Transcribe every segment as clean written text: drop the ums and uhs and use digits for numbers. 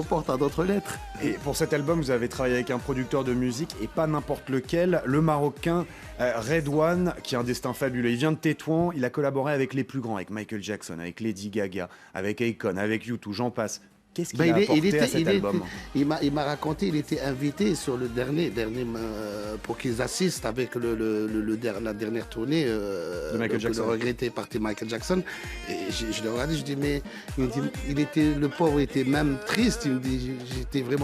porte à d'autres lettres. Et pour cet album, vous avez travaillé avec un producteur de musique, et pas n'importe lequel, le Marocain Redouane, qui a un destin fabuleux. Il vient de Tétouan, il a collaboré avec les plus grands, avec Michael Jackson, avec Lady Gaga, avec Akon, avec U2, j'en passe. Qu'est-ce qu'il a apporté à cet album? Il m'a raconté, il était invité sur le dernier pour qu'ils assistent avec la dernière tournée de Michael Jackson. Le regretté parti Michael Jackson. Et je le regardais, je dis mais le pauvre était même triste. Il me dit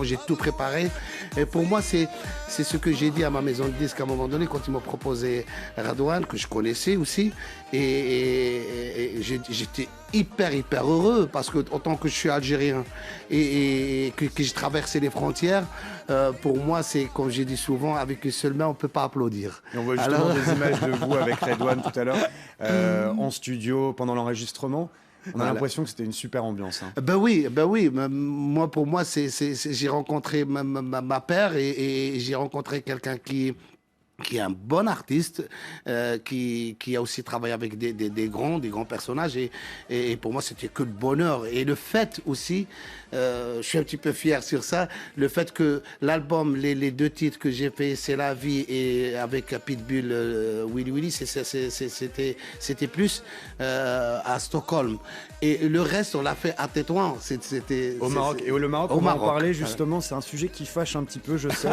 j'ai tout préparé. Et pour moi c'est ce que j'ai dit à ma maison de disques à un moment donné quand ils m'ont proposé Radouane, que je connaissais aussi. Et j'étais hyper heureux parce que autant que je suis algérien et que j'ai traversé les frontières, pour moi c'est comme j'ai dit souvent, avec une seule main on peut pas applaudir. Et on voit justement des images de vous avec Redouane tout à l'heure en studio pendant l'enregistrement. On a l'impression que c'était une super ambiance. Ben oui. Moi, pour moi, j'ai rencontré ma père et j'ai rencontré quelqu'un qui est un bon artiste, qui a aussi travaillé avec des grands personnages. Et pour moi, c'était que le bonheur. Et le fait aussi, je suis un petit peu fier sur ça, le fait que l'album, les deux titres que j'ai fait, C'est la vie et avec Pitbull, Willy Willy, c'était plus à Stockholm. Et le reste, on l'a fait à Tétouan. Au Maroc. Et le Maroc, on va en parler justement. C'est un sujet qui fâche un petit peu, je sais.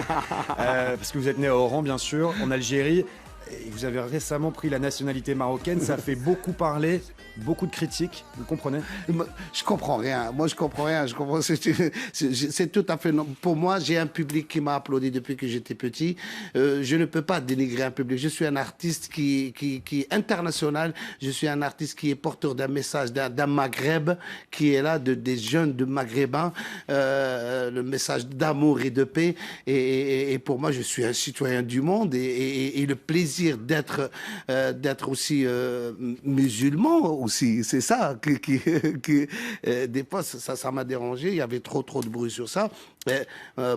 Parce que vous êtes né à Oran, bien sûr, en Algérie. Et vous avez récemment pris la nationalité marocaine. Ça fait beaucoup parler, beaucoup de critiques. Vous comprenez? Je comprends rien. Moi, je comprends rien. C'est tout à fait... Pour moi, j'ai un public qui m'a applaudi depuis que j'étais petit. Je ne peux pas dénigrer un public. Je suis un artiste qui est international. Je suis un artiste qui est porteur d'un message d'un Maghreb qui est là, des jeunes de Maghrébins. Le message d'amour et de paix. Et pour moi, je suis un citoyen du monde. Et le plaisir d'être aussi musulman aussi, c'est ça des fois ça m'a dérangé, il y avait trop de bruit sur ça.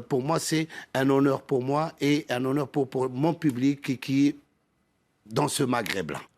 Pour moi c'est un honneur pour moi et un honneur pour mon public qui est dans ce Maghreb là.